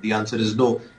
The answer is no.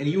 and you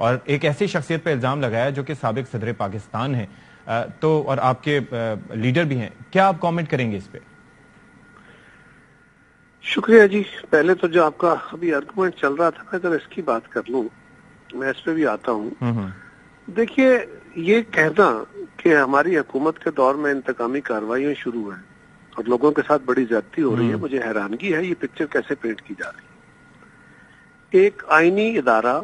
اور ایک ایسی شخصیت پہ الزام لگایا جو کہ سابق صدر پاکستان ہے تو اور آپ کے لیڈر بھی ہیں. کیا آپ کامنٹ کریں گے اس پہ؟ شکریہ جی. پہلے تو جو آپ کا ابھی آرگومنٹ چل رہا تھا، اگر اس کی بات کر لوں، میں اس پہ بھی آتا ہوں. دیکھیے، یہ کہنا کہ ہماری حکومت کے دور میں انتقامی کارروائیاں شروع ہیں اور لوگوں کے ساتھ بڑی زیادتی ہو رہی ہے، مجھے حیرانگی ہے یہ پکچر کیسے پینٹ کی جا رہی ہے. ایک آئینی ادارہ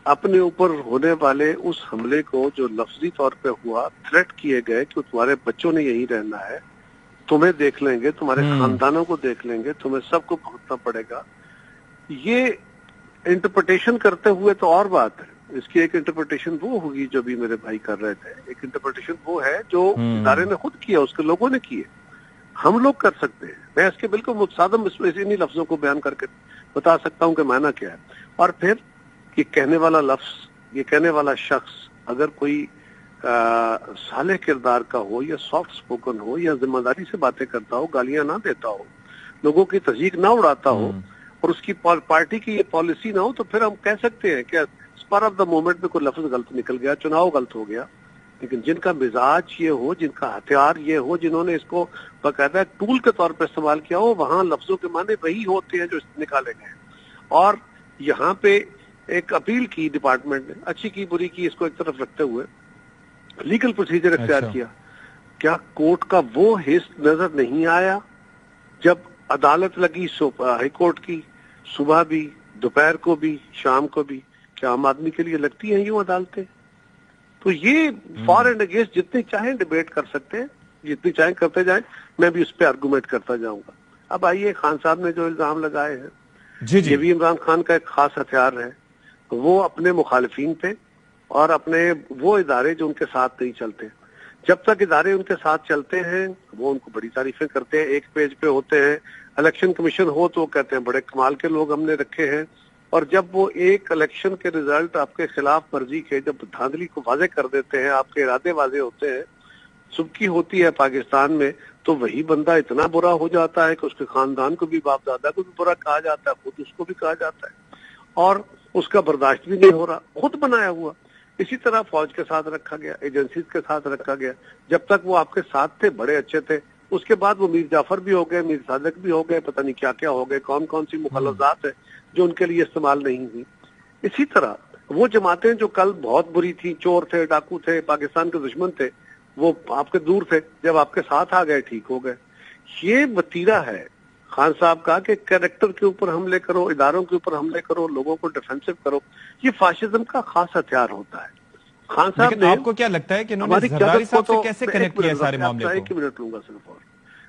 اپنے اوپر ہونے والے اس حملے کو جو لفظی طور پہ ہوا، تھریٹ کیے گئے کہ تمہارے بچوں نے یہی رہنا ہے، تمہیں دیکھ لیں گے، تمہارے خاندانوں کو دیکھ لیں گے، تمہیں سب کو بھگتنا پڑے گا. یہ انٹرپریٹیشن کرتے ہوئے تو اور بات ہے، اس کی ایک انٹرپریٹیشن وہ ہوگی جو بھی میرے بھائی کر رہے تھے، ایک انٹرپریٹیشن وہ ہے جو ادارے نے خود کیا، اس کے لوگوں نے کیے. ہم لوگ کر سکتے ہیں. میں اس کے بالکل متصادم انہی لفظوں کو بیان کر کے بتا سکتا ہوں کہ معنی کیا ہے. اور پھر یہ کہنے والا لفظ، یہ کہنے والا شخص اگر کوئی صالح کردار کا ہو یا سافٹ سپوکن ہو یا ذمہ داری سے باتیں کرتا ہو، گالیاں نہ دیتا ہو، لوگوں کی تضحیق نہ اڑاتا ہو، اور اس کی پارٹی کی یہ پالیسی نہ ہو، تو پھر ہم کہہ سکتے ہیں کہ اسپر آف دا مومنٹ میں کوئی لفظ غلط نکل گیا، چناؤ غلط ہو گیا. لیکن جن کا مزاج یہ ہو، جن کا ہتھیار یہ ہو، جنہوں نے اس کو باقاعدہ ٹول کے طور پہ استعمال کیا ہو، وہاں لفظوں کے معنی وہی ہوتے ہیں جو نکالے گئے. اور یہاں پہ ایک اپیل کی ڈپارٹمنٹ نے، اچھی کی بری کی، اس کو ایک طرف رکھتے ہوئے لیگل پروسیجر اختیار کیا. کیا کورٹ کا وہ حص نظر نہیں آیا جب عدالت لگی ہائی کورٹ کی، صبح بھی، دوپہر کو بھی، شام کو بھی؟ کیا عام آدمی کے لیے لگتی ہیں یوں عدالتیں؟ تو یہ فار اینڈ اگینسٹ جتنی چاہیں ڈیبیٹ کر سکتے ہیں، جتنی چاہیں کرتے جائیں، میں بھی اس پہ آرگومنٹ کرتا جاؤں گا. اب آئیے، خان صاحب نے جو الزام لگائے ہیں، یہ بھی عمران خان کا ایک خاص ہتھیار ہے. وہ اپنے مخالفین پہ اور اپنے وہ ادارے جو ان کے ساتھ نہیں چلتے، جب تک ادارے ان کے ساتھ چلتے ہیں وہ ان کو بڑی تعریفیں کرتے ہیں، ایک پیج پہ ہوتے ہیں. الیکشن کمیشن ہو تو وہ کہتے ہیں بڑے کمال کے لوگ ہم نے رکھے ہیں. اور جب وہ ایک الیکشن کے ریزلٹ آپ کے خلاف مرضی کے جب دھاندلی کو واضح کر دیتے ہیں، آپ کے ارادے واضح ہوتے ہیں، سبکی ہوتی ہے پاکستان میں، تو وہی بندہ اتنا برا ہو جاتا ہے کہ اس کے خاندان کو بھی، باپ دادا کو بھی برا کہا جاتا ہے، خود اس کو بھی کہا جاتا ہے، اور اس کا برداشت بھی نہیں ہو رہا، خود بنایا ہوا. اسی طرح فوج کے ساتھ رکھا گیا، ایجنسیز کے ساتھ رکھا گیا. جب تک وہ آپ کے ساتھ تھے بڑے اچھے تھے، اس کے بعد وہ میر جعفر بھی ہو گئے، میر صادق بھی ہو گئے، پتہ نہیں کیا کیا ہو گئے، کون کون سی مخلصات ہیں جو ان کے لیے استعمال نہیں ہوئی. اسی طرح وہ جماعتیں جو کل بہت بری تھیں، چور تھے، ڈاکو تھے، پاکستان کے دشمن تھے، وہ آپ کے دور تھے، جب آپ کے ساتھ آ گئے ٹھیک ہو گئے. یہ وتیرہ ہے خان صاحب کا کہ کریکٹر کے اوپر حملے کرو، اداروں کے اوپر حملے کرو، لوگوں کو ڈیفینسو کرو. یہ فاشزم کا خاص ہتھیار ہوتا ہے. خان صاحب نے، آپ کو کیا لگتا ہے کہ انہوں نے زرداری صاحب سے کیسے کنیکٹ کیا سارے معاملے کو؟ ایک منٹ لوں گا صرف. اور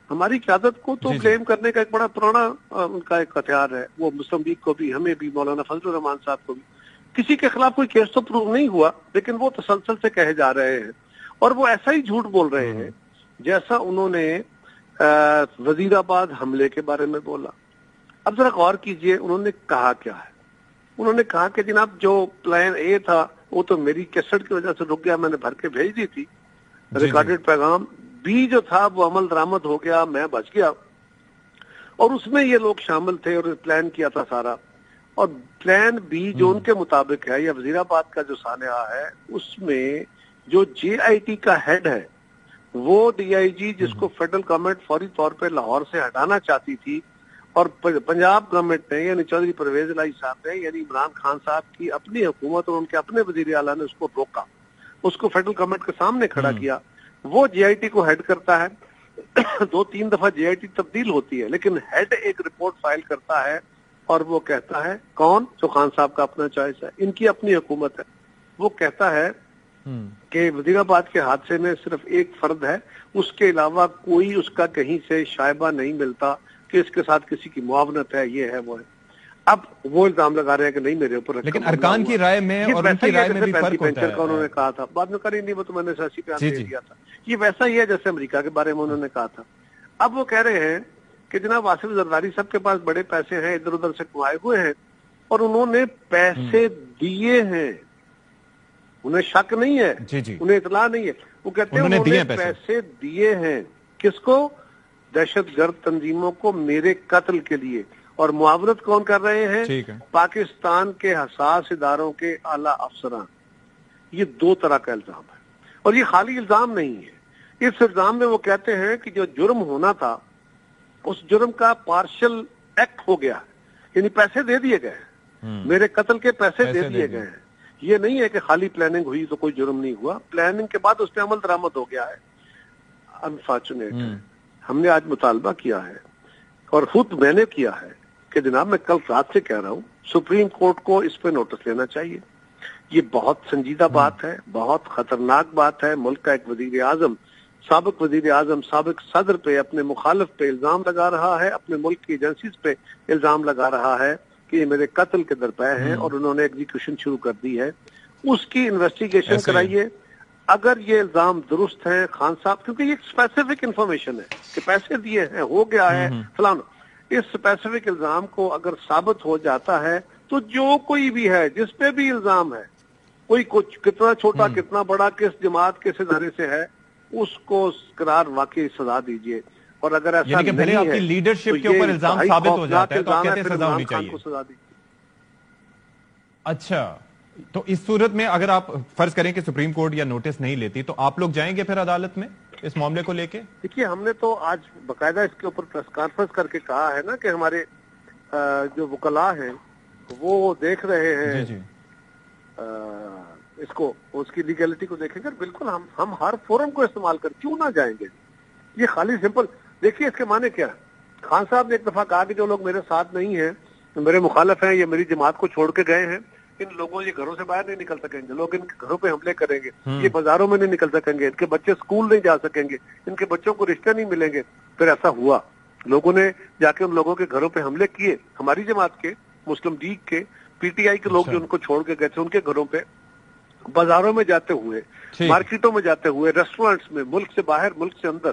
ہماری قیادت کو تو بلیم کرنے کا ایک بڑا پرانا ان کا ایک ہتھیار ہے. وہ مسلم لیگ کو بھی، ہمیں بھی، مولانا فضل الرحمان صاحب کو بھی. کسی کے خلاف کوئی کیس تو پروو نہیں ہوا، لیکن وہ تسلسل سے کہے جا رہے ہیں اور وہ ایسا ہی جھوٹ بول رہے ہیں جیسا انہوں نے وزیر آباد حملے کے بارے میں بولا. اب ذرا غور کیجئے انہوں نے کہا کیا ہے. انہوں نے کہا کہ جناب جو پلان اے تھا وہ تو میری کیسٹ کی وجہ سے رک گیا، میں نے بھر کے بھیج دی تھی ریکارڈڈ پیغام. بی جو تھا وہ عمل درآمد ہو گیا، میں بچ گیا، اور اس میں یہ لوگ شامل تھے اور پلان کیا تھا سارا. اور پلان بی جو ان کے مطابق ہے، یا وزیر آباد کا جو سانحہ ہے، اس میں جو جے آئی ٹی کا ہیڈ ہے وہ ڈی آئی جی، جس کو فیڈرل گورنمنٹ فوری طور پہ لاہور سے ہٹانا چاہتی تھی، اور پنجاب گورنمنٹ نے یعنی چودھری پرویز الہی صاحب نے، یعنی عمران خان صاحب کی اپنی حکومت اور ان کے اپنے وزیر اعلیٰ نے اس کو روکا، اس کو فیڈرل گورنمنٹ کے سامنے کھڑا کیا. وہ جے آئی ٹی کو ہیڈ کرتا ہے. 2-3 دفعہ جے آئی ٹی تبدیل ہوتی ہے، لیکن ہیڈ ایک رپورٹ فائل کرتا ہے اور وہ کہتا ہے، کون؟ جو خان صاحب کا اپنا چوائس ہے، ان کی اپنی حکومت ہے. وہ کہتا ہے کہ وزیر آباد کے حادثے میں صرف ایک فرد ہے، اس کے علاوہ کوئی اس کا کہیں سے شائبہ نہیں ملتا کہ اس کے ساتھ کسی کی معاونت ہے، یہ ہے وہ ہے. اب وہ الزام لگا رہے ہیں کہ نہیں میرے اوپر، لیکن ارکان کی رائے میں اور ان کی رائے میں بھی فرق ہوتا ہے. انہوں نے کہا تھا، بعد میں کری نہیں، وہ تو میں نے سیاسی بیان دے دیا تھا. یہ ویسا ہی ہے جیسے امریکہ کے بارے میں انہوں نے کہا تھا. اب وہ کہہ رہے ہیں کہ جناب آصف زرداری صاحب کے پاس بڑے پیسے ہیں، ادھر ادھر سے کمائے ہوئے ہیں، اور انہوں نے پیسے دیے ہیں، انہیں شک نہیں ہے، انہیں اطلاع نہیں ہے. وہ کہتے ہیں انہوں نے پیسے دیے ہیں. کس کو؟ دہشت گرد تنظیموں کو، میرے قتل کے لیے. اور معاونت کون کر رہے ہیں؟ ٹھیک ہے. پاکستان کے حساس اداروں کے اعلیٰ افسران. یہ دو طرح کا الزام ہے اور یہ خالی الزام نہیں ہے. اس الزام میں وہ کہتے ہیں کہ جو جرم ہونا تھا اس جرم کا پارشل ایکٹ ہو گیا، یعنی پیسے دے دیے گئے، میرے قتل کے پیسے دے دیے گئے ہیں. یہ نہیں ہے کہ خالی پلاننگ ہوئی تو کوئی جرم نہیں ہوا، پلاننگ کے بعد اس پہ عمل درآمد ہو گیا ہے. انفارچونیٹ ہے. ہم نے آج مطالبہ کیا ہے اور خود میں نے کیا ہے کہ جناب میں کل رات سے کہہ رہا ہوں سپریم کورٹ کو اس پہ نوٹس لینا چاہیے. یہ بہت سنجیدہ بات ہے، بہت خطرناک بات ہے. ملک کا ایک وزیر اعظم، سابق وزیر اعظم، سابق صدر پہ، اپنے مخالف پہ الزام لگا رہا ہے، اپنے ملک کی ایجنسیز پہ الزام لگا رہا ہے کہ یہ میرے قتل کے درپے ہیں اور انہوں نے ایگزیکیوشن شروع کر دی ہے. اس کی انویسٹیگیشن کرائیے. اگر یہ الزام درست ہیں خان صاحب، کیونکہ یہ اسپیسیفک انفارمیشن ہے کہ پیسے دیے ہیں، ہو گیا ہے فلانا، اس اسپیسیفک الزام کو اگر ثابت ہو جاتا ہے تو جو کوئی بھی ہے جس پہ بھی الزام ہے، کوئی کچھ کتنا چھوٹا کتنا بڑا، کس جماعت کس ادارے سے ہے، اس کو قرار واقعی سزا دیجیے. اور اگر ایسا یعنی کہ نہیں آپ کی ہے لیڈرشپ کے اوپر الزام ثابت ہو جاتا ہے تو آپ کہتے ہیں سزا ہونی چاہیے. اچھا، تو اس صورت میں اگر آپ فرض کریں کہ سپریم کورٹ یا نوٹس نہیں لیتی تو آپ لوگ جائیں گے پھر عدالت میں اس معاملے کو لے کے؟ دیکھیے ہم نے تو آج باقاعدہ اس کے اوپر پریس کانفرنس کر کے کہا ہے نا کہ ہمارے جو وکلاء ہیں وہ دیکھ رہے ہیں اس کو، اس کی لیگلٹی کو دیکھیں گے. بالکل ہم ہر فورم کو استعمال کر کیوں نہ جائیں گے. یہ خالی سمپل دیکھیے اس کے معنی کیا ہے. خان صاحب نے ایک دفعہ کہا کہ جو لوگ میرے ساتھ نہیں ہیں، میرے مخالف ہیں، یہ میری جماعت کو چھوڑ کے گئے ہیں، ان لوگوں یہ گھروں سے باہر نہیں نکل سکیں گے، لوگ ان کے گھروں پہ حملے کریں گے، یہ بازاروں میں نہیں نکل سکیں گے، ان کے بچے اسکول نہیں جا سکیں گے، ان کے بچوں کو رشتے نہیں ملیں گے. پھر ایسا ہوا، لوگوں نے جا کے ان لوگوں کے گھروں پہ حملے کیے، ہماری جماعت کے، مسلم لیگ کے، پی ٹی آئی کے لوگ جو ان کو چھوڑ کے گئے تھے ان کے گھروں پہ، بازاروں میں جاتے ہوئے، مارکیٹوں میں جاتے ہوئے، ریسٹورینٹس میں، ملک سے باہر ملک سے اندر.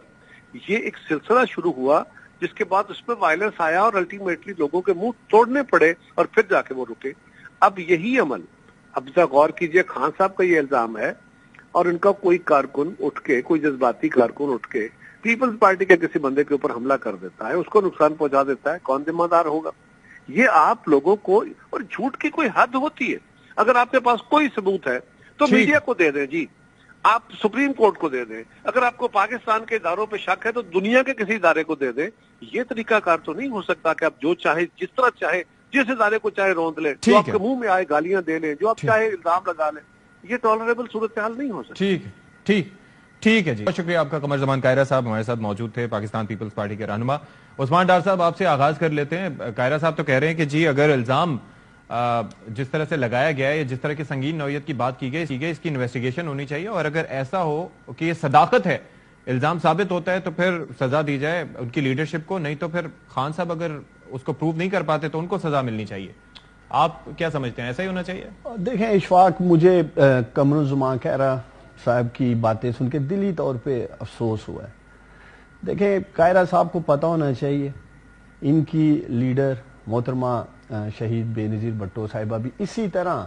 یہ ایک سلسلہ شروع ہوا جس کے بعد اس میں وائلنس آیا اور الٹیمیٹلی لوگوں کے منہ توڑنے پڑے اور پھر جا کے وہ رکے. اب یہی عمل، اب ذرا غور کیجئے، خان صاحب کا یہ الزام ہے اور ان کا کوئی کارکن اٹھ کے، کوئی جذباتی کارکن اٹھ کے پیپلز پارٹی کے کسی بندے کے اوپر حملہ کر دیتا ہے، اس کو نقصان پہنچا دیتا ہے، کون ذمہ دار ہوگا؟ یہ آپ لوگوں کو، اور جھوٹ کی کوئی حد ہوتی ہے. اگر آپ کے پاس کوئی ثبوت ہے تو میڈیا کو دے دیں جی، آپ سپریم کورٹ کو دے دیں. اگر آپ کو پاکستان کے اداروں پہ شک ہے تو دنیا کے کسی ادارے کو دے دیں. یہ طریقہ کار تو نہیں ہو سکتا کہ آپ جو چاہے، جس طرح چاہے، جس ادارے کو چاہے روند لیں، جو آپ کے منہ میں آئے گالیاں دے لیں، جو آپ چاہے الزام لگا لیں. یہ ٹالریبل صورتحال نہیں ہو سکتی. ٹھیک ہے جی، بہت شکریہ آپ کا. قمر زمان قاہرہ صاحب ہمارے ساتھ موجود تھے، پاکستان پیپلز پارٹی کے رہنما. عثمان ڈار صاحب آپ سے آغاز کر لیتے ہیں. قاہرہ صاحب تو کہہ رہے ہیں کہ جی اگر الزام جس طرح سے لگایا گیا ہے یا جس طرح کی سنگین نوعیت کی بات کی گئی، اس کی انویسٹیگیشن ہونی چاہیے، اور اگر ایسا ہو کہ یہ صداقت ہے، الزام ثابت ہوتا ہے تو پھر سزا دی جائے ان کی لیڈرشپ کو، نہیں تو پھر خان صاحب اگر اس کو پروو نہیں کر پاتے تو ان کو سزا ملنی چاہیے. آپ کیا سمجھتے ہیں، ایسا ہی ہونا چاہیے؟ دیکھیں اشفاق، مجھے قمر زمان قاہرہ صاحب کی باتیں سن کے دلی طور پہ افسوس ہوا ہے. دیکھیں قاہرہ صاحب کو پتہ ہونا چاہیے ان کی لیڈر محترمہ شہید بے نظیر بھٹو صاحبہ بھی اسی طرح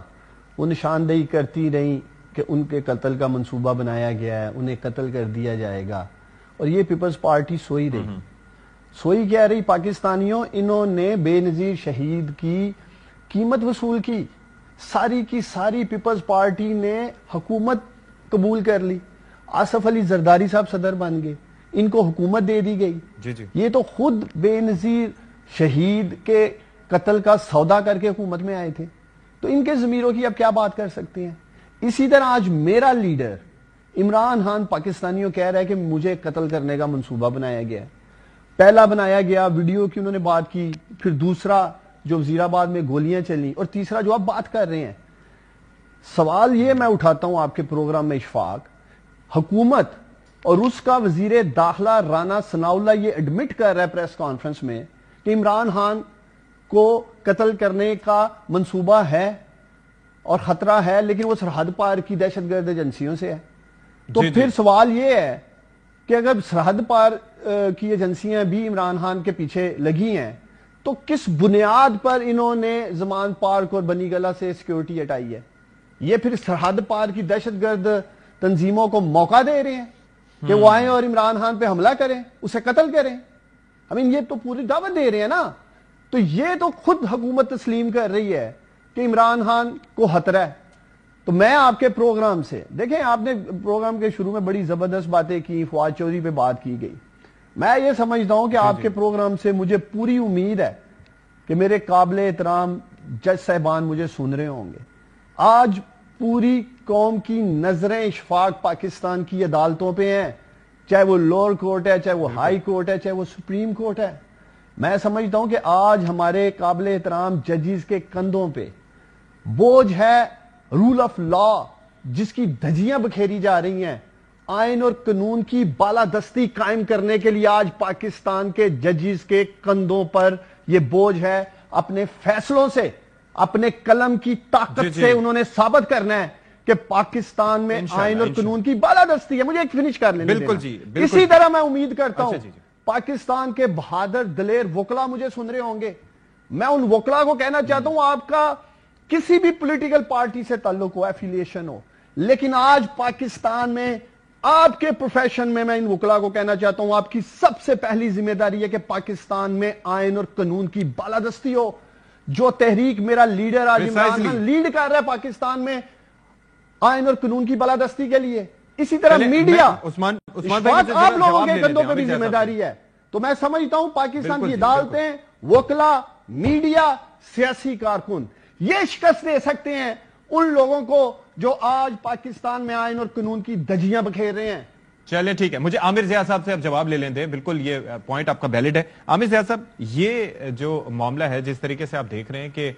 وہ نشاندہی کرتی رہیں کہ ان کے قتل کا منصوبہ بنایا گیا ہے، انہیں قتل کر دیا جائے گا، اور یہ پیپلز پارٹی سوئی رہی. سوئی کیا رہی پاکستانیوں؟ انہوں نے بے نظیر شہید کی قیمت وصول کی، ساری کی ساری پیپلز پارٹی نے حکومت قبول کر لی. آصف علی زرداری صاحب صدر بن گئے، ان کو حکومت دے دی گئی. یہ تو خود بے نظیر شہید کے قتل کا سودا کر کے حکومت میں آئے تھے، تو ان کے ضمیروں کی اب کیا بات کر سکتے ہیں؟ اسی طرح آج میرا لیڈر عمران خان پاکستانیوں کہہ رہا ہے کہ مجھے قتل کرنے کا منصوبہ بنایا گیا ہے. پہلا بنایا گیا ویڈیو کی انہوں نے بات کی، پھر دوسرا جو وزیرآباد میں گولیاں چلیں، اور تیسرا جو آپ بات کر رہے ہیں. سوال یہ میں اٹھاتا ہوں آپ کے پروگرام میں اشفاق، حکومت اور اس کا وزیر داخلہ رانا ثناء اللہ یہ ایڈمٹ کر رہا ہے پریس کانفرنس میں کہ عمران خان کو قتل کرنے کا منصوبہ ہے اور خطرہ ہے، لیکن وہ سرحد پار کی دہشت گرد ایجنسیوں سے ہے. تو پھر سوال یہ ہے کہ اگر سرحد پار کی ایجنسیاں بھی عمران خان کے پیچھے لگی ہیں تو کس بنیاد پر انہوں نے زمان پارک اور بنی گلہ سے سیکیورٹی ہٹائی ہے؟ یہ پھر سرحد پار کی دہشت گرد تنظیموں کو موقع دے رہے ہیں کہ وہ آئیں اور عمران خان پہ حملہ کریں، اسے قتل کریں. یہ تو پوری دعوت دے رہے ہیں نا. تو یہ تو خود حکومت تسلیم کر رہی ہے کہ عمران خان کو خطرہ ہے. تو میں آپ کے پروگرام سے دیکھیں، آپ نے پروگرام کے شروع میں بڑی زبردست باتیں کی، فواد چودھری پہ بات کی گئی. میں یہ سمجھتا ہوں کہ آپ کے پروگرام سے مجھے پوری امید ہے کہ میرے قابل احترام جج صاحبان مجھے سن رہے ہوں گے. آج پوری قوم کی نظریں اشفاق پاکستان کی عدالتوں پہ ہیں، چاہے وہ لوور کورٹ ہے، چاہے وہ ہائی کورٹ ہے، چاہے وہ سپریم کورٹ ہے. میں سمجھتا ہوں کہ آج ہمارے قابل احترام ججز کے کندھوں پہ بوجھ ہے رول آف لا، جس کی دھجیاں بکھیری جا رہی ہیں. آئین اور قانون کی بالادستی قائم کرنے کے لیے آج پاکستان کے ججز کے کندھوں پر یہ بوجھ ہے. اپنے فیصلوں سے، اپنے قلم کی طاقت سے انہوں نے ثابت کرنا ہے کہ پاکستان میں آئین اور قانون کی بالادستی ہے. مجھے ایک فنش کر لینے دینا. اسی طرح میں امید کرتا ہوں پاکستان کے بہادر دلیر وکلا مجھے سن رہے ہوں گے. میں ان وکلا کو کہنا چاہتا ہوں، آپ کا کسی بھی پولیٹیکل پارٹی سے تعلق ہو، ایفیلیشن ہو، لیکن آج پاکستان میں آپ کے پروفیشن میں ان وکلا کو کہنا چاہتا ہوں، آپ کی سب سے پہلی ذمہ داری ہے کہ پاکستان میں آئین اور قانون کی بالادستی ہو. جو تحریک میرا لیڈر آج عمران خان لیڈ کر رہا ہے پاکستان میں آئین اور قانون کی بالادستی کے لیے، اسی طرح میڈیا، آپ لوگوں کے کندھوں پہ بھی ذمہ داری ہے. تو میں سمجھتا ہوں پاکستان کی عدالتیں، وکلا، میڈیا، سیاسی کارکن یہ شکست دے سکتے ہیں ان لوگوں کو جو آج پاکستان میں آئین اور قانون کی دھجیاں بکھیر رہے ہیں. چلیں ٹھیک ہے، مجھے عامر ضیاء صاحب سے اب جواب لے لیں دیں. بالکل یہ پوائنٹ آپ کا ویلڈ ہے. عامر ضیاء صاحب، یہ جو معاملہ ہے جس طریقے سے آپ دیکھ رہے ہیں کہ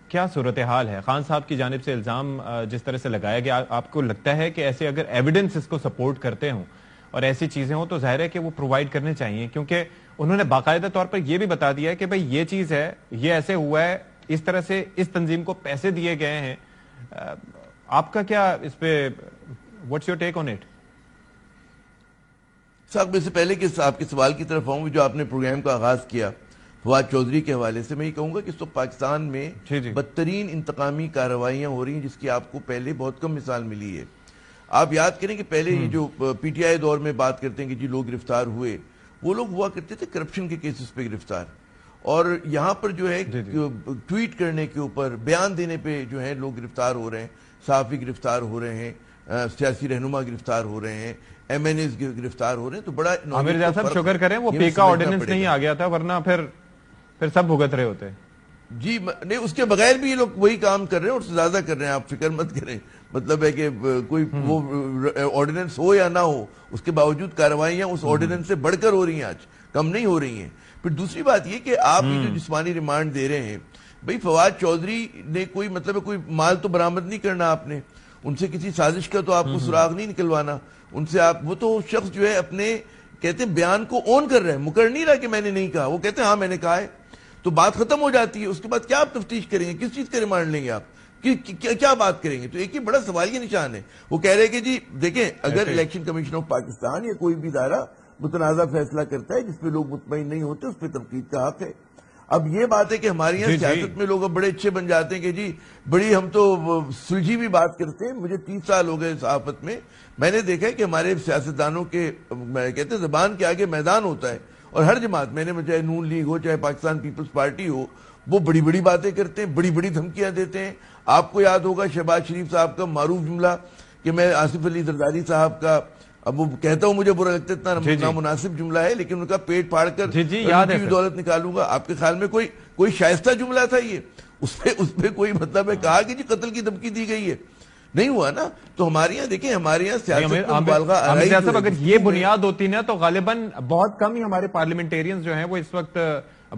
کیا صورتحال ہے، خان صاحب کی جانب سے الزام جس طرح سے لگایا گیا، آپ کو لگتا ہے کہ ایسے اگر ایویڈنس اس کو سپورٹ کرتے ہوں اور ایسی چیزیں ہوں تو ظاہر ہے کہ وہ پرووائڈ کرنے چاہیے، کیونکہ انہوں نے باقاعدہ طور پر یہ بھی بتا دیا ہے کہ بھئی یہ چیز ہے، یہ ایسے ہوا ہے، اس طرح سے اس تنظیم کو پیسے دیے گئے ہیں. آپ کا کیا اس پہ what's your take on it? صاحب، میں سے پہلے کہ آپ کے سوال کی طرف آؤں، جو آپ نے پروگرام کا آغاز کیا فواد چودھری کے حوالے سے، میں یہ کہوں گا کہ اس وقت پاکستان میں بدترین انتقامی کارروائیاں ہو رہی ہیں جس کی آپ کو پہلے بہت کم مثال ملی ہے. آپ یاد کریں کہ پہلے یہ جو پی ٹی آئی دور میں بات کرتے ہیں کہ جی لوگ گرفتار ہوئے، وہ لوگ ہوا کرتے تھے کرپشن کے کیسز پہ گرفتار، اور یہاں پر جو ہے ٹویٹ کرنے کے اوپر، بیان دینے پہ جو ہے لوگ گرفتار ہو رہے ہیں، صحافی گرفتار ہو رہے ہیں، سیاسی رہنما گرفتار ہو رہے ہیں، ایم این ایز گرفتار ہو رہے ہیں. تو بڑا عامر ضیاء صاحب شکر کریں وہ پی کا آرڈیننس نہیں آ گیا تھا، ورنہ پھر سب بھگت رہے ہوتے. جی نہیں، اس کے بغیر بھی یہ لوگ وہی کام کر رہے ہیں اور زیادہ کر رہے ہیں. آپ فکر مت کریں، مطلب ہے کہ کوئی وہ آرڈیننس ہو یا نہ ہو، اس کے باوجود کارروائیاں اس آرڈیننس سے بڑھ کر ہو رہی ہیں، آج کم نہیں ہو رہی ہیں. پھر دوسری بات یہ کہ آپ جو جسمانی ریمانڈ دے رہے ہیں، بھئی فواد چودھری نے کوئی مطلب ہے کوئی مال تو برآمد نہیں کرنا، آپ نے ان سے کسی سازش کا تو آپ کو سراغ نہیں نکلوانا. ان سے آپ، وہ تو شخص جو ہے اپنے کہتے ہیں بیان کو اون کر رہے ہیں، مکر نہیں رہا کہ میں نے نہیں کہا، وہ کہتے ہیں ہاں میں نے کہا ہے، تو بات ختم ہو جاتی ہے. اس کے بعد کیا آپ تفتیش کریں گے؟ کس چیز کا ریمانڈ لیں گے آپ؟ کیا بات کریں گے؟ تو ایک ہی بڑا سوالیہ نشان ہے. وہ کہہ رہے کہ جی دیکھیں، اگر الیکشن کمیشن آف پاکستان یا کوئی بھی ادارہ متنازع فیصلہ کرتا ہے جس پہ لوگ مطمئن نہیں ہوتے، اس پہ تنقید کا حق ہے. اب یہ بات ہے کہ ہمارے یہاں سیاست میں لوگ اب بڑے اچھے بن جاتے ہیں کہ جی بڑی ہم تو سلجھی بھی بات کرتے ہیں. مجھے 30 سال ہو گئے صحافت میں نے دیکھا ہے کہ ہمارے سیاستدانوں کے کہتے ہیں زبان کے آگے میدان ہوتا ہے، اور ہر جماعت میں نے چاہے نون لیگ ہو، چاہے پاکستان پیپلز پارٹی ہو، وہ بڑی بڑی باتیں کرتے ہیں، بڑی بڑی دھمکیاں دیتے ہیں. آپ کو یاد ہوگا شہباز شریف صاحب کا معروف جملہ کہ میں آصف علی زرداری صاحب کا، اب وہ کہتا ہوں مجھے برا لگتا ہے، اتنا نامناسب جملہ ہے، لیکن ان کا پیٹ پھاڑ کر دولت نکالوں گا. آپ کے خیال میں کوئی شائستہ جملہ تھا یہ؟ اس پہ کوئی مطلب ہے کہا کہ جی قتل کی دھمکی دی گئی ہے؟ نہیں ہوا نا. تو ہمارے یہاں دیکھیں، ہمارے یہاں سیاست میں مبالغہ آرائی جو ہے، اگر یہ بنیاد ہوتی نا تو غالباً بہت کم ہی ہمارے پارلیمنٹیرینز جو ہیں وہ اس وقت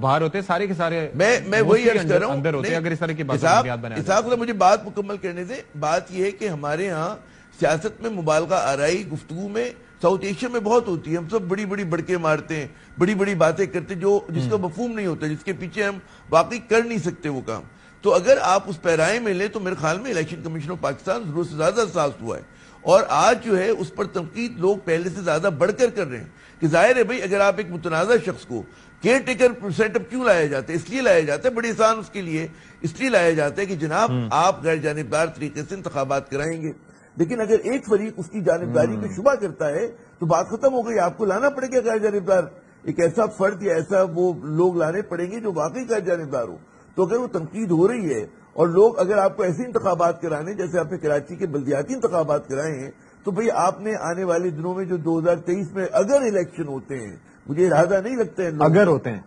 باہر ہوتے، سارے کے سارے میں وہی عرض کر رہا ہوں اندر ہوتے اگر اس طرح کی بات بنیاد بنا. مجھے بات مکمل کرنے دیں. بات یہ ہے کہ ہمارے ہاں سیاست میں مبالغہ آرائی گفتگو میں ساؤتھ ایشیا میں بہت ہوتی ہے. ہم سب بڑی بڑی بڑکے مارتے ہیں، بڑی بڑی باتیں کرتے ہیں جس کا مفہوم نہیں ہوتا، جس کے پیچھے ہم واقعی کر نہیں سکتے وہ کام. تو اگر آپ اس پیرائے میں لیں تو میرے خیال میں الیکشن کمیشن آف پاکستان ضرورت سے زیادہ احساس ہوا ہے، اور آج جو ہے اس پر تنقید لوگ پہلے سے زیادہ بڑھ کر رہے ہیں. کہ ظاہر ہے بھائی، اگر آپ ایک متنازع شخص کو کیئر ٹیکر سیٹ اپ کیوں لایا جاتا ہے؟ اس لیے لایا جاتا ہے، بڑی آسان اس کے لیے اس لیے لایا جاتا ہے کہ جناب آپ غیر جانبدار طریقے سے انتخابات کرائیں گے. لیکن اگر ایک فریق اس کی جانبداری پہ شبہ کرتا ہے تو بات ختم ہو گئی. آپ کو لانا پڑے گا غیر جانبدار ایک ایسا فرد یا ایسا وہ لوگ لانے پڑیں گے جو واقعی کا جانبدار ہو. تو اگر وہ تنقید ہو رہی ہے اور لوگ اگر آپ کو ایسے انتخابات کرانے جیسے آپ نے کراچی کے بلدیاتی انتخابات کرائے ہیں تو بھئی آپ نے آنے والے دنوں میں جو 2023 میں اگر الیکشن ہوتے ہیں, مجھے ارادہ نہیں لگتا ہے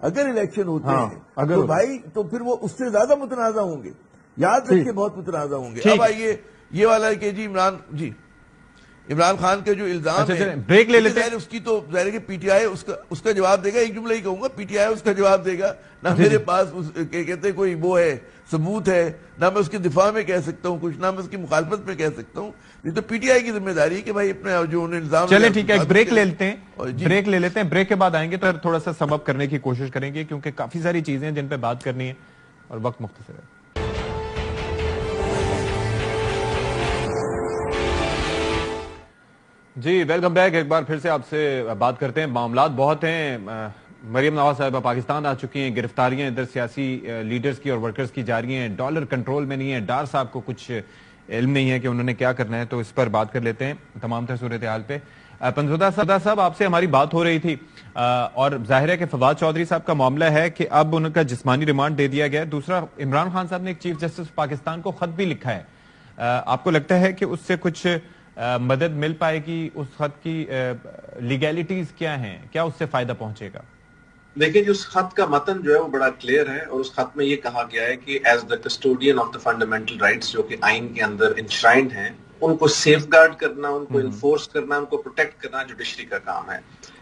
اگر الیکشن ہوتے ہیں تو بھائی تو پھر وہ اس سے زیادہ متنازع ہوں گے, یاد رکھیے بہت متنازع ہوں گے. اب آئیے یہ والا کہ جی عمران خان کے جو الزام ہے, بریک لے لیتے ہیں. اس کی تو ظاہر ہے کہ پی ٹی آئی اس کا جواب دے گا. ایک جملہ ہی کہوں گا, پی ٹی آئی اس کا جواب دے گا. نہ میرے پاس کہتے ہیں کوئی وہ ہے ثبوت ہے, نہ میں اس کے دفاع میں کہہ سکتا ہوں کچھ, نہ میں اس کی مخالفت میں کہہ سکتا ہوں. یہ تو پی ٹی آئی کی ذمہ داری ہے کہ بھائی اپنے جو انہیں الزام. چلیں ٹھیک ہے, ایک بریک لے لیتے ہیں. بریک کے بعد آئیں گے تو تھوڑا سا سم اپ کرنے کی کوشش کریں گے کیونکہ کافی ساری چیزیں ہیں جن پہ بات کرنی ہے اور وقت مختصر ہے. جی ویلکم بیک. ایک بار پھر سے آپ سے بات کرتے ہیں. معاملات بہت ہیں. مریم نواز صاحبہ پاکستان آ چکی ہیں, گرفتاریاں ادھر سیاسی لیڈرز کی اور ورکرز کی جا رہی ہیں, ڈالر کنٹرول میں نہیں ہے, ڈار صاحب کو کچھ علم نہیں ہے کہ انہوں نے کیا کرنا ہے, تو اس پر بات کر لیتے ہیں تمام تر صورتحال پہ. پنزودہ صاحب آپ سے ہماری بات ہو رہی تھی اور ظاہر ہے کہ فواد چودھری صاحب کا معاملہ ہے کہ اب ان کا جسمانی ریمانڈ دے دیا گیا. دوسرا, عمران خان صاحب نے ایک چیف جسٹس پاکستان کو خط بھی لکھا ہے. آپ کو لگتا ہے کہ اس سے کچھ مدد مل پائے گی؟ اس خط کی لیگیلٹیز کیا ہیں, کیا اس سے فائدہ پہنچے گا؟ دیکھیں جو اس خط کا متن جو ہے وہ بڑا کلیئر ہے اور اس خط میں یہ کہا گیا ہے کہ as the custodian of the fundamental rights جو کہ آئین کے اندر انشرائنڈ ہیں, ان کو سیف گارڈ کرنا, ان کو انفورس کرنا, ان کو پروٹیکٹ کرنا جوڈیشری کا کام ہے.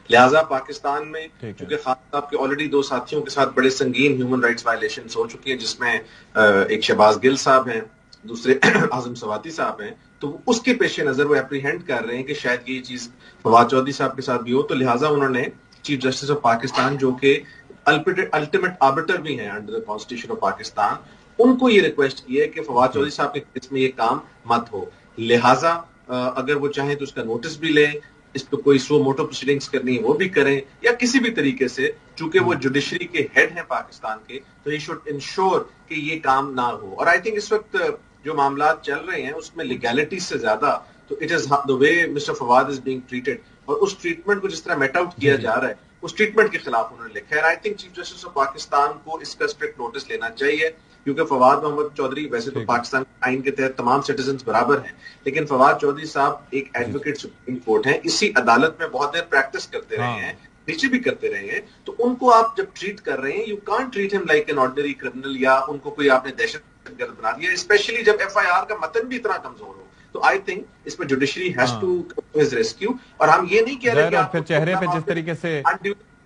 لہٰذا پاکستان میں چونکہ خان صاحب کے آلریڈی 2 ساتھیوں کے ساتھ بڑے سنگین ہیومن رائٹس وائلیشنز ہو چکی ہیں, جس میں ایک شہباز گل صاحب ہیں, دوسرے اعظم سواتی صاحب ہیں, تو اس کے پیش نظر وہ اپریہینڈ کر رہے ہیں کہ شاید یہ چیز فواد چودھری صاحب کے ساتھ بھی ہو. تو لہٰذا انہوں نے چیف جسٹس آف پاکستان جو کہ الٹیمیٹ آربٹر بھی ہیں under the constitution of Pakistan, ان کو یہ ریکویسٹ کی ہے کہ فواد چودھری صاحب کے کیس میں یہ کام مت ہو. لہٰذا اگر وہ چاہیں تو اس کا نوٹس بھی لیں, اس پہ کوئی سو موٹو پروسیڈنگز کرنی ہے وہ بھی کریں, یا کسی بھی طریقے سے, چونکہ وہ جوڈیشری کے ہیڈ ہیں پاکستان کے, تو ہی شوڈ انشور کہ یہ کام نہ ہو. اور آئی تھنک اس وقت جو معاملات چل رہے ہیں اس میں لیگیلٹی سے زیادہ تو it is the way mister Fawad is being treated, اور اس ٹریٹمنٹ کو جس طرح میٹ آؤٹ کیا جا رہا ہے اس ٹریٹمنٹ کے خلاف انہوں نے لکھا ہے. I think chief justice of Pakistan کو اس کا اسٹرکٹ نوٹس لینا چاہیے, کیونکہ فواد محمد چودھری ویسے تو پاکستان آئین کے تحت تمام سٹیزنز برابر ہیں, لیکن فواد چودھری صاحب ایک ایڈوکیٹ سپریم کورٹ ہیں, اسی عدالت میں بہت دیر پریکٹس کرتے رہے ہیں, نیچے بھی کرتے رہے ہیں, تو ان کو آپ جب ٹریٹ کر رہے ہیں یو کانٹ ٹریٹ ہم لائک این آرڈنری کرنل, یا ان کو کوئی آپ نے دہشت گرد بنا دیا, اسپیشلی جب ایف آئی آر کا متن بھی اتنا کمزور ہو. تو آئی تھنک اس میں judiciary has to his rescue. اور ہم یہ نہیں کہہ رہے کہ آپ چہرے پہ جس طریقے سے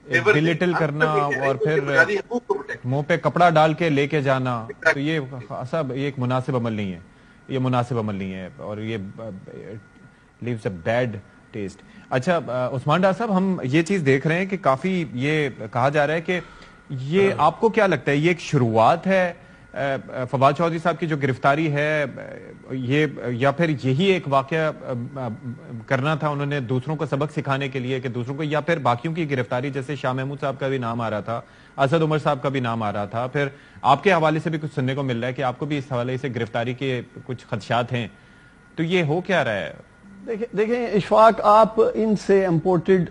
بلٹل کرنا اور پھر منہ پہ کپڑا ڈال کے لے کے جانا, تو یہ سب ایک مناسب عمل نہیں ہے, یہ مناسب عمل نہیں ہے, اور یہ لیوز اے بیڈ ٹیسٹ. اچھا عثمان ڈار صاحب, ہم یہ چیز دیکھ رہے ہیں کہ کافی یہ کہا جا رہا ہے کہ یہ آپ کو کیا لگتا ہے یہ ایک شروعات ہے فواد چودھری صاحب کی جو گرفتاری ہے, یہ یا پھر یہی ایک واقعہ کرنا تھا انہوں نے دوسروں کو سبق سکھانے کے لیے کہ دوسروں کو, یا پھر باقیوں کی گرفتاری جیسے شاہ محمود صاحب کا بھی نام آ رہا تھا, اسد عمر صاحب کا بھی نام آ رہا تھا, پھر آپ کے حوالے سے بھی کچھ سننے کو مل رہا ہے کہ آپ کو بھی اس حوالے سے گرفتاری کے کچھ خدشات ہیں, تو یہ ہو کیا رہا ہے؟ دیکھیں اشفاق, آپ ان سے امپورٹڈ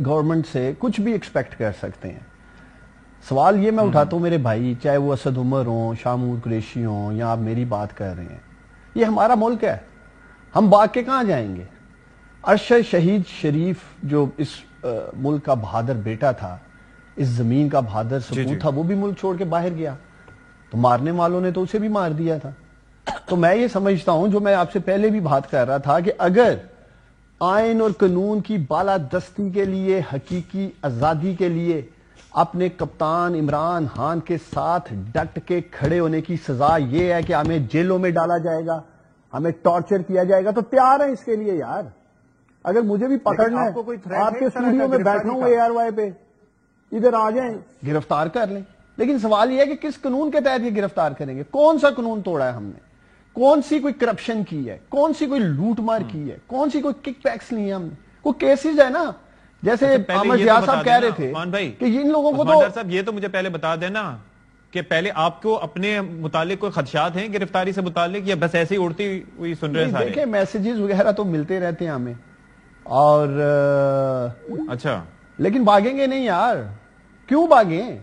گورنمنٹ سے کچھ بھی ایکسپیکٹ کر سکتے ہیں. سوال یہ میں اٹھاتا ہوں میرے بھائی, چاہے وہ اسد عمر ہوں, شاہ محمود قریشی ہوں, یا آپ میری بات کر رہے ہیں, یہ ہمارا ملک ہے, ہم بھاگ کے کہاں جائیں گے؟ ارشد شہید شریف جو اس ملک کا بہادر بیٹا تھا, اس زمین کا بہادر سپوت تھا, وہ بھی ملک چھوڑ کے باہر گیا, تو مارنے والوں نے تو اسے بھی مار دیا تھا. تو میں یہ سمجھتا ہوں, جو میں آپ سے پہلے بھی بات کر رہا تھا, کہ اگر آئین اور قانون کی بالادستی کے لیے, حقیقی آزادی کے لیے اپنے کپتان عمران خان کے ساتھ ڈٹ کے کھڑے ہونے کی سزا یہ ہے کہ ہمیں جیلوں میں ڈالا جائے گا, ہمیں ٹارچر کیا جائے گا, تو تیار ہیں اس کے لیے یار. اگر مجھے بھی پکڑنا ہے, آپ کے اسٹوڈیو میں بیٹھا ہوں اے آر وائی پہ, ادھر آ جائیں, گرفتار کر لیں. لیکن سوال یہ ہے کہ کس قانون کے تحت یہ گرفتار کریں گے؟ کون سا قانون توڑا ہے ہم نے؟ کون سی کوئی کرپشن کی ہے؟ کون سی کوئی لوٹ مار کی ہے؟ کون سی کوئی کک پیکس نہیں ہے ہم نے؟ کوئی کیسز ہے نا, جیسے احمد ضیاء صاحب کہہ رہے تھے کہ ان لوگوں کو تو صاحب یہ تو مجھے پہلے بتا دینا کہ پہلے آپ کو اپنے متعلق کوئی خدشات ہیں گرفتاری سے متعلق, یا بس ایسے ہی اڑتی ہوئی سن رہے ہیں سارے؟ دیکھیں میسیجز وغیرہ تو ملتے رہتے ہیں ہمیں, اور اچھا لیکن بھاگیں گے نہیں یار, کیوں بھاگیں؟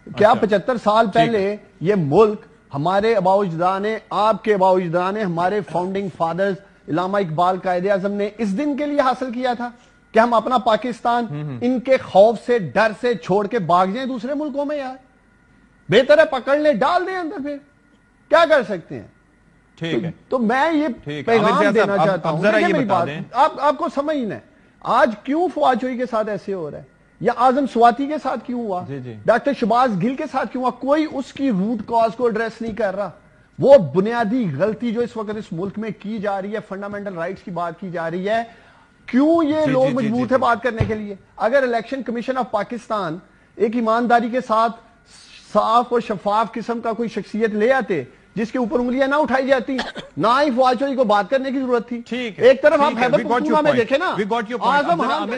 کیا 75 سال پہلے یہ ملک ہمارے آباء و اجداد نے, آپ کے آباء و اجداد نے, ہمارے فاؤنڈنگ فادرز علامہ اقبال قائد اعظم نے اس دن کے لیے حاصل کیا تھا کہ ہم اپنا پاکستان ان کے خوف سے, ڈر سے چھوڑ کے بھاگ جائیں دوسرے ملکوں میں؟ یار بہتر ہے پکڑ لیں, ڈال دیں اندر, پھر کیا کر سکتے ہیں؟ ٹھیک ہے, تو میں یہ پیغام دینا چاہتا ہوں, آپ کو سمجھنا ہے آج کیوں فواد چوہی کے ساتھ ایسے ہو رہا ہے, یا اعظم سواتی کے ساتھ کیوں ہوا, ڈاکٹر شہباز گل کے ساتھ کیوں ہوا, کوئی اس کی روٹ کاز کو ایڈریس نہیں کر رہا. وہ بنیادی غلطی جو اس وقت اس ملک میں کی جا رہی ہے, فنڈامنٹل رائٹس کی بات کی جا رہی ہے, کیوں یہ لوگ مجبور تھے بات کرنے کے لیے؟ اگر الیکشن کمیشن آف پاکستان ایک ایمانداری کے ساتھ صاف اور شفاف قسم کا کوئی شخصیت لے آتے جس کے اوپر انگلیاں نہ اٹھائی جاتی, نہ ہی فواد چوہی کو بات کرنے کی ضرورت تھی. ایک طرف آپ خیبر پختونخوا میں دیکھیں نا, اعظم خان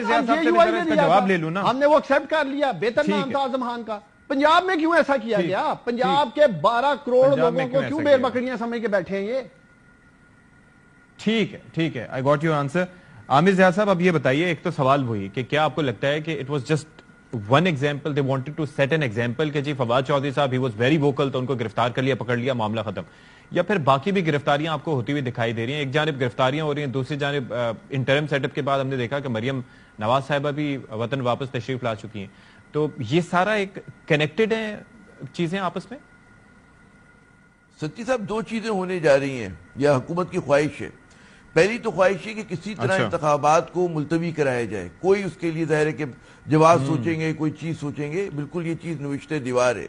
ہم نے وہ ایکسپٹ کر لیا, بہتر نام تھا اعظم خان کا. پنجاب میں کیوں ایسا کیا گیا؟ پنجاب کے 12 کروڑ لوگوں کو کیوں بیر بکریاں سمجھ کے بیٹھے ہیں یہ؟ ٹھیک ہے, ٹھیک ہے, I got your answer. عامر زیاد صاحب اب یہ بتائیے, ایک تو سوال وہی کہ کیا آپ کو لگتا ہے کہ it was just one example, they wanted to set an example کہ جی فواد چودھری صاحب he was very vocal تو ان کو گرفتار کر لیا, پکڑ لیا, معاملہ ختم, یا پھر باقی بھی گرفتاریاں آپ کو ہوتی ہوئی دکھائی دے رہی ہیں؟ ایک جانب گرفتاریاں ہو رہی ہیں, دوسری جانب انٹرم سیٹ اپ کے بعد ہم نے دیکھا کہ مریم نواز صاحبہ بھی وطن واپس تشریف لا چکی ہیں, تو یہ سارا ایک کنیکٹڈ ہیں چیزیں آپس میں؟ سچی صاحب دو چیزیں ہونے جا رہی ہیں, یہ حکومت کی خواہش ہے. پہلی تو خواہش ہے کہ کسی طرح انتخابات کو ملتوی کرایا جائے, کوئی اس کے لیے ظاہر ہے کہ جواز سوچیں گے, کوئی چیز سوچیں گے, بالکل یہ چیز نوشتہ دیوار ہے.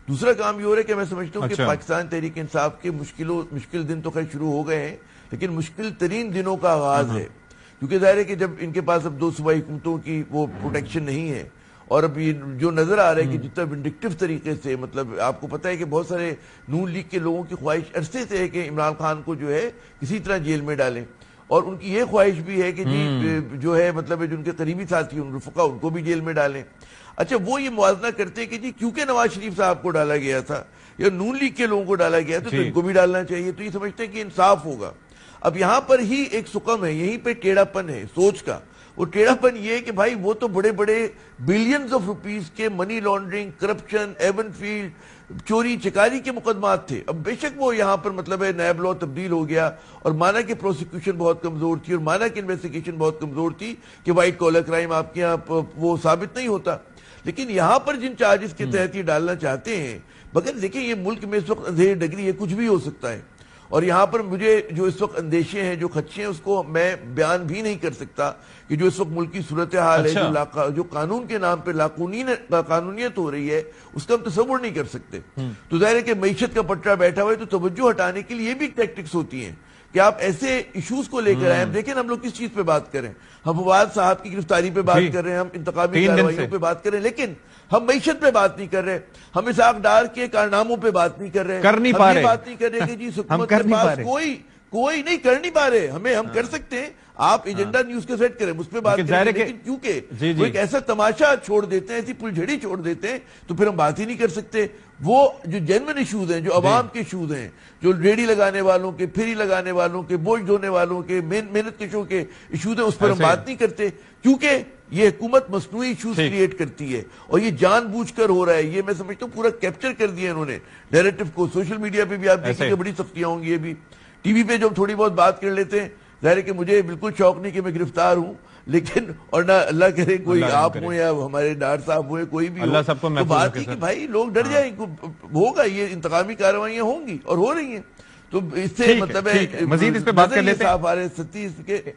دوسرا کام یہ ہو رہا ہے کہ میں سمجھتا ہوں کہ پاکستان تحریک انصاف کے مشکل دن تو خیر شروع ہو گئے ہیں, لیکن مشکل ترین دنوں کا آغاز ہے, کیونکہ ظاہر ہے کہ جب ان کے پاس اب 2 صوبائی حکومتوں کی وہ پروٹیکشن نہیں ہے, اور اب یہ جو نظر آ رہا ہے کہ جتنا ونڈکٹیو طریقے سے, مطلب آپ کو پتہ ہے کہ بہت سارے نون لیگ کے لوگوں کی خواہش عرصے سے ہے کہ عمران خان کو جو ہے کسی طرح جیل میں ڈالیں, اور ان کی یہ خواہش بھی ہے کہ جی جو ہے مطلب جو ان کے قریبی ساتھی ان رفقا ان کو بھی جیل میں ڈالیں. اچھا وہ یہ موازنہ کرتے ہیں کہ جی کیونکہ نواز شریف صاحب کو ڈالا گیا تھا یا نون لیگ کے لوگوں کو ڈالا گیا تھا تو ان کو بھی ڈالنا چاہیے, تو یہ سمجھتے ہیں کہ انصاف ہوگا. اب یہاں پر ہی ایک سکم ہے, یہیں پہ ٹیڑھا پن ہے سوچ کا. وہ ٹیڑھا پن یہ ہے کہ بھائی وہ تو بڑے بڑے بلینز آف روپیز کے money laundering, corruption, even field, چوری چکاری کے مقدمات تھے. اب بے شک وہ یہاں پر مطلب ہے نیب لا تبدیل ہو گیا, اور مانا کہ پروسیکیوشن بہت کمزور تھی, اور مانا کہ انویسٹیگیشن بہت کمزور تھی کہ وائٹ کالر کرائم آپ کے یہاں وہ ثابت نہیں ہوتا. لیکن یہاں پر جن چارجز کے تحت یہ ڈالنا چاہتے ہیں, مگر دیکھیں یہ ملک میں اس وقت اندھیری ڈگری ہے, کچھ بھی ہو سکتا ہے. اور یہاں پر مجھے جو اس وقت اندیشے ہیں, جو خدشے ہیں, اس کو میں بیان بھی نہیں کر سکتا کہ جو اس وقت ملک کی صورتحال ہے, جو قانون کے نام پہ قانونیت ہو رہی ہے, اس کا ہم تصور نہیں کر سکتے. تو ظاہر ہے کہ معیشت کا پٹرا بیٹھا ہوا ہے, تو توجہ ہٹانے کے لیے یہ بھی ٹیکٹکس ہوتی ہیں کہ آپ ایسے ایشوز کو لے کر آئے. دیکھیں ہم لوگ کس چیز پہ بات کریں, ہم فواد صاحب کی گرفتاری پہ بات کر رہے ہیں, ہم انتقامی کارروائیوں پہ بات کر رہے ہیں, لیکن ہم معیشت پہ بات نہیں کر رہے, ہم اسحاق ڈار کے کارناموں پہ بات نہیں کر رہے, ہم یہ بات نہیں کر رہے کہ جی حکومت کے پاس کوئی نہیں کر نہیں پا رہے. ہم کر سکتے ہیں, آپ ایجنڈا نیوز کے سیٹ کریں, اس پہ بات کریں, لیکن کیونکہ وہ ایک ایسا تماشا چھوڑ دیتے ہیں, ایسی پلجھڑی چھوڑ دیتے ہیں, تو پھر ہم بات ہی نہیں کر سکتے. وہ جو جینوئن ایشوز ہیں, جو عوام کے ایشوز ہیں, جو ریڑھی لگانے والوں کے, پھری لگانے والوں کے, بوجھ ڈھونے والوں کے, محنت کشوں کے ایشوز ہیں, اس پر ہم بات نہیں کرتے, کیونکہ یہ حکومت مصنوعی ایشوز کریٹ کرتی ہے, اور یہ جان بوجھ کر ہو رہا ہے. یہ میں سمجھتا ہوں پورا کیپچر کر دیا انہوں نے نیریٹو کو. سوشل میڈیا پہ بھی آپ دیکھیں کہ بڑی سختیاں ہوں گی. یہ بھی ٹی وی پہ جو ہم تھوڑی بہت بات کر لیتے ہیں, ظاہر ہے کہ مجھے بالکل شوق نہیں کہ میں گرفتار ہوں, لیکن اور نہ اللہ کرے کوئی آپ ہوں یا ہمارے ڈار صاحب ہوئے, کوئی بھی ہو, تو بات ہے کہ بھائی لوگ ڈر جائیں, ہوگا یہ انتقامی کارروائیاں ہوں گی اور ہو رہی ہیں. تو اس سے مطلب ہے مزید اس پہ بات کر لیتے ہیں.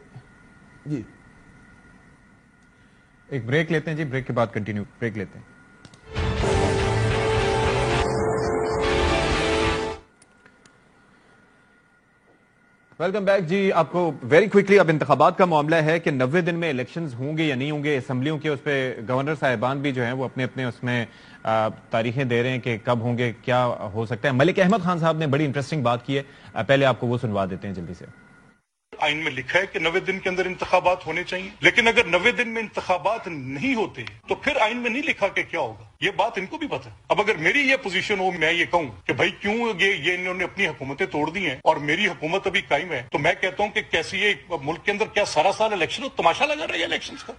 جی ایک بریک لیتے ہیں, جی بریک کے بعد کنٹینیو, بریک لیتے ہیں. Welcome back. جی آپ کو ویری کوئکلی, اب انتخابات کا معاملہ ہے کہ 90 دن میں الیکشنز ہوں گے یا نہیں ہوں گے اسمبلیوں کے, اس پہ گورنر صاحبان بھی جو ہیں وہ اپنے اس میں تاریخیں دے رہے ہیں کہ کب ہوں گے, کیا ہو سکتا ہے. ملک احمد خان صاحب نے بڑی انٹرسٹنگ بات کی ہے, پہلے آپ کو وہ سنوا دیتے ہیں جلدی سے. آئین میں لکھا ہے کہ 90 دن کے اندر انتخابات ہونے چاہیے, لیکن اگر 90 دن میں انتخابات نہیں ہوتے تو پھر آئین میں نہیں لکھا کہ کیا ہوگا. یہ بات ان کو بھی پتہ ہے. اب اگر میری یہ پوزیشن ہو, میں یہ کہوں کہ بھائی کیوں یہ انہوں نے اپنی حکومتیں توڑ دی ہیں اور میری حکومت ابھی قائم ہے, تو میں کہتا ہوں کہ کیسی یہ ملک کے اندر کیا سارا سال الیکشن ہو, تماشا لگا رہا ہے الیکشنز کا.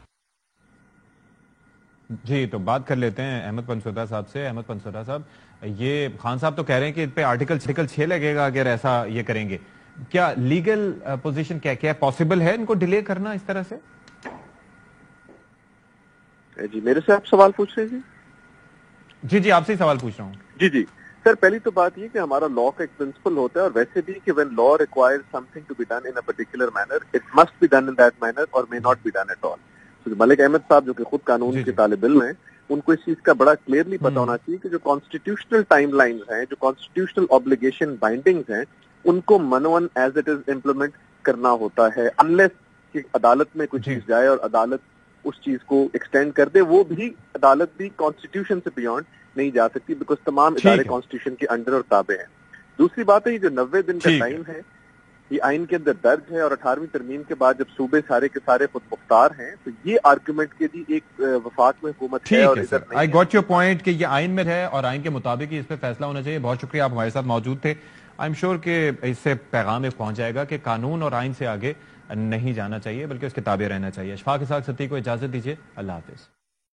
جی تو بات کر لیتے ہیں احمد پنسودا صاحب سے. احمد پنسودا صاحب, یہ خان صاحب تو کہہ رہے ہیں کہ اس پہ آرٹیکل 6 لگے گا اگر ایسا یہ کریں گے. کیا لیگل پوزیشن کیا پاسبل ہے ان کو ڈیلے کرنا اس طرح سے؟ جی میرے سے آپ سوال پوچھ رہے ہیں؟ جی آپ سے ہی سوال پوچھ رہا ہوں. جی سر, پہلی تو بات یہ کہ ہمارا لا کا ایک پرنسپل ہوتا ہے, اور ویسے بھی کہ when law requires something to be done in a particular manner, it must be done in that manner or may not be done at all. Malik Ahmad صاحب جو کہ خود قانون کے طالب علم ہیں, ان کو اس چیز کا بڑا کلیئرلی پتا ہونا چاہیے کہ جو کانسٹیٹیوشنل ٹائم لائنز ہیں, جو کانسٹیٹیوشنل آبلیگیشن بائنڈنگز ہیں, ان کو منون ایز اٹ از امپلیمنٹ کرنا ہوتا ہے, انلیس کہ عدالت میں کوئی چیز جائے اور عدالت اس چیز کو ایکسٹینڈ کر دے. وہ بھی عدالت بھی کانسٹیٹیوشن سے بیونڈ نہیں جا سکتی, بیکاز تمام ادارے کانسٹیٹیوشن کے انڈر اور تابع ہیں. دوسری بات ہے یہ جو 90 دن کا ٹائم ہے, یہ آئین کے اندر درج ہے, اور 18ویں ترمیم کے بعد جب صوبے سارے کے سارے خود مختار ہیں, تو یہ آرگومنٹ کے لیے ایک وفاق میں حکومت ہے اور ادھر نہیں. I got your point کہ یہ آئین میں ہے اور آئین کے مطابق ہی اس پہ فیصلہ ہونا چاہیے. بہت شکریہ, آپ ہمارے ساتھ موجود تھے. آئی ایم شیور کہ اس سے پیغام ایک پہنچ جائے گا کہ قانون اور آئین سے آگے نہیں جانا چاہیے بلکہ اس کے تابع رہنا چاہیے. اشفاق اسحاق ستی کو اجازت دیجیے. اللہ حافظ.